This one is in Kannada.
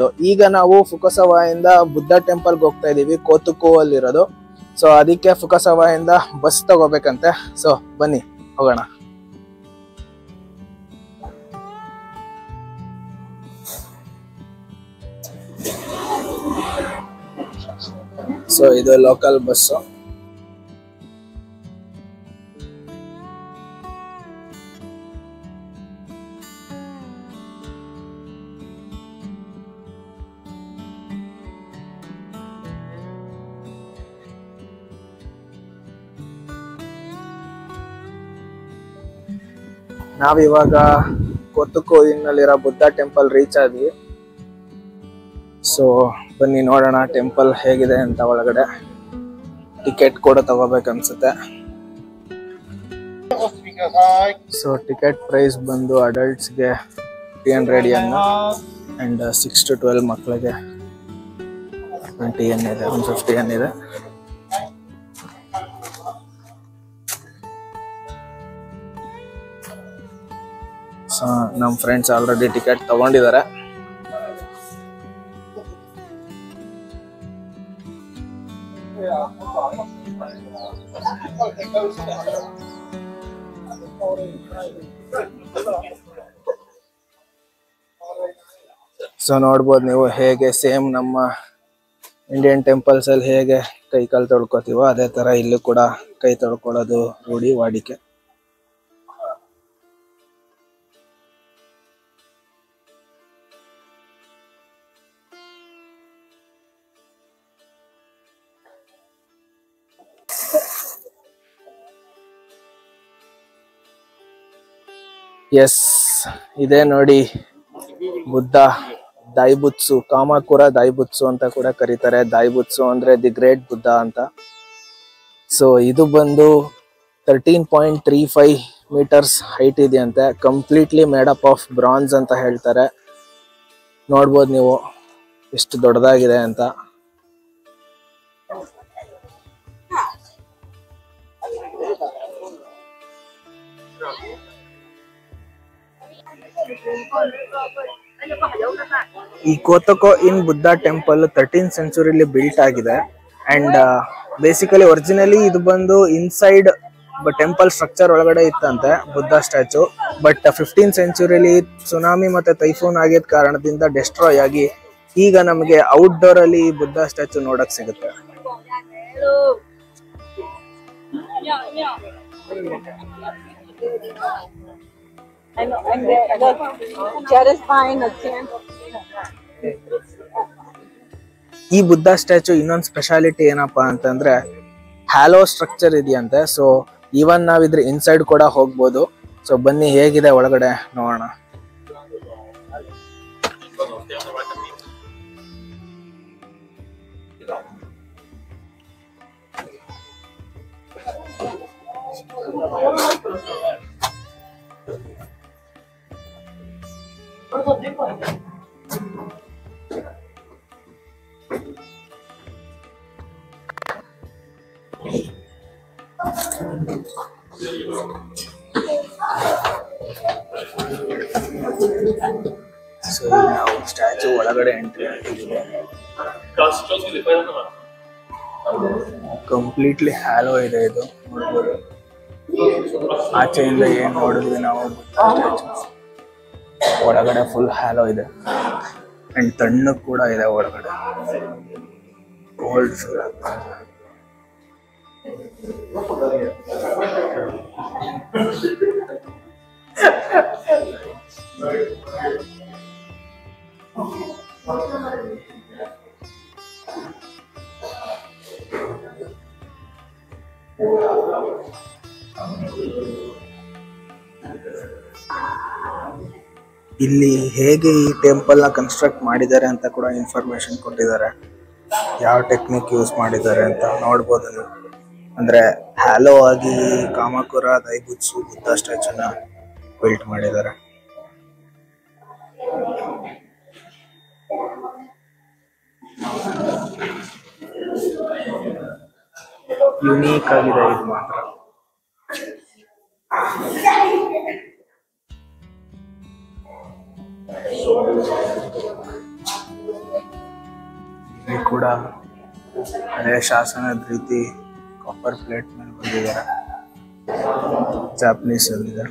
ಮಾಡಿದ್ಲು. ಈಗ ನಾವು ಫುಕಸವಾಯಿಂದ ಬುದ್ಧ ಟೆಂಪಲ್ಗೆ ಹೋಗ್ತಾ ಇದೀವಿ, ಕೋತುಕು ಅಲ್ಲಿರೋದು. ಸೊ ಅದಕ್ಕೆ ಫುಕಸವಾಯಿಂದ ಬಸ್ ತಗೋಬೇಕಂತೆ. ಸೊ ಬನ್ನಿ ಹೋಗೋಣ. ಸೊ ಇದು ಲೋಕಲ್ ಬಸ್ಸು. ನಾವಿವಾಗ ಕೋತುಕು ಇನ್ನಲ್ಲಿರೋ ಬುದ್ಧ ಟೆಂಪಲ್ ರೀಚ್ ಆದ್ವಿ. ಸೊ ಬನ್ನಿ ನೋಡೋಣ ಟೆಂಪಲ್ ಹೇಗಿದೆ ಅಂತ. ಒಳಗಡೆ ಟಿಕೆಟ್ ಕೂಡ ತಗೋಬೇಕನ್ಸುತ್ತೆ. ಸೊ ಟಿಕೆಟ್ ಪ್ರೈಸ್ ಬಂದು ಅಡಲ್ಟ್ಸ್ಗೆ 300 yen ಅಂಡ್ 6 to 12 ಮಕ್ಕಳಿಗೆ 20 yen ಇದೆ, 150 yen ಇದೆ. ಸೊ ನಮ್ಮ ಫ್ರೆಂಡ್ಸ್ ಆಲ್ರೆಡಿ ಟಿಕೆಟ್ ತಗೊಂಡಿದ್ದಾರೆ. ಸೊ ನೋಡ್ಬೋದು ನೀವು ಹೇಗೆ ಸೇಮ್ ನಮ್ಮ ಇಂಡಿಯನ್ ಟೆಂಪಲ್ಸ್ ಅಲ್ಲಿ ಹೇಗೆ ಕೈ ಕಾಲು ತೊಳ್ಕೊತೀವೋ ಅದೇ ತರ ಇಲ್ಲೂ ಕೂಡ ಕೈ ತೊಳ್ಕೊಳ್ಳೋದು ರೂಢಿ ವಾಡಿಕೆ. ಎಸ್, ಇದೇ ನೋಡಿ ಬುದ್ಧ ದೈಬುತ್ಸು, ಕಾಮಾಕುರ ದೈಬುತ್ಸು ಅಂತ ಕೂಡ ಕರೀತಾರೆ. ದೈಬುತ್ಸು ಅಂದ್ರೆ ದಿ ಗ್ರೇಟ್ ಬುದ್ಧ ಅಂತ. ಸೊ ಇದು ಬಂದು 13.35 meters ಹೈಟ್ ಇದೆಯಂತೆ. Completely made up of bronze ಅಂತ ಹೇಳ್ತಾರೆ. ನೋಡ್ಬೋದು ನೀವು ಎಷ್ಟು ದೊಡ್ಡದಾಗಿದೆ ಅಂತ. ಈ Kotoku in Buddha temple 13th century built ಆಗಿದೆ. ಅಂಡ್ ಬೇಸಿಕಲಿ ಒರಿಜಿನಲಿ ಇದು ಬಂದು ಇನ್ಸೈಡ್ ಟೆಂಪಲ್ ಸ್ಟ್ರಕ್ಚರ್ ಒಳಗಡೆ ಇತ್ತಂತೆ Buddha statue. But 15th century tsunami ಮತ್ತೆ ಟೈಫೂನ್ ಆಗಿದ ಕಾರಣದಿಂದ ಡೆಸ್ಟ್ರಾಯ್ ಆಗಿ ಈಗ ನಮಗೆ ಔಟ್ಡೋರ್ ಅಲ್ಲಿ ಬುದ್ಧ ಸ್ಟ್ಯಾಚು ನೋಡಕ್ ಸಿಗುತ್ತೆ. ಈ ಬುದ್ಧ ಸ್ಟ್ಯಾಚು ಇನ್ನೊಂದು ಸ್ಪೆಷಾಲಿಟಿ ಏನಪ್ಪಾ ಅಂತಂದ್ರೆ ಹ್ಯಾಲೋ ಸ್ಟ್ರಕ್ಚರ್ ಇದೆಯಂತೆ. ಸೊ ಈವನ್ ನಾವಿದ್ರ ಇನ್ಸೈಡ್ ಕೂಡ ಹೋಗ್ಬೋದು. ಸೊ ಬನ್ನಿ ಹೇಗಿದೆ ಒಳಗಡೆ ನೋಡೋಣ. ಸೊ ನಾವು ಸ್ಟ್ಯಾಚು ಒಳಗಡೆ ಎಂಟ್ರಿ ಆಗಿದ್ದೀವಿ. ಕಂಪ್ಲೀಟ್ಲಿ ಹ್ಯಾಲೋ ಇದೆ ಇದು, ನೋಡ್ಬೋದು. ಆಚೆಯಿಂದ ಏನ್ ನೋಡಿದ್ವಿ ನಾವು ಸ್ಟ್ಯಾಚು ಒಳಗಡೆ ಫುಲ್ ಹ್ಯಾಲೋ ಇದೆ. ಅಂಡ್ ತಣ್ಣು ಕೂಡ ಇದೆ ಒಳಗಡೆ, ಕೋಲ್ಡ್ ಫೀಲ್ ಆಗ್ತದೆ. ಇಲ್ಲಿ ಹೇಗೆ ಈ ಟೆಂಪಲ್ ನ ಕನ್ಸ್ಟ್ರಕ್ಟ್ ಮಾಡಿದ್ದಾರೆ ಅಂತ ಕೂಡ ಇನ್ಫಾರ್ಮೇಶನ್ ಕೊಟ್ಟಿದ್ದಾರೆ. ಯಾವ ಟೆಕ್ನಿಕ್ ಯೂಸ್ ಮಾಡಿದ್ದಾರೆ ಅಂತ ನೋಡ್ಬೋದು ನೀವು. ಅಂದ್ರೆ ಹ್ಯಾಲೋ ಆಗಿ ಕಾಮಾಕುರ ದೈಬುತ್ಸು ಬುದ್ಧ ಸ್ಟ್ಯಾಚುನ ಬಿಲ್ಟ್ ಮಾಡಿದ್ದಾರೆ. ಯುನೀಕ್ ಆಗಿದೆ ಇದು ಮಾತ್ರ. ಕೂಡ ಹಳೆಯ ಶಾಸನದ ರೀತಿ ಕಾಪರ್ ಪ್ಲೇಟ್ ಮೇಲೆ ಬಂದಿದ್ದಾರೆ. ಜಾಪನೀಸ್ ಅಲ್ಲಿದೆ.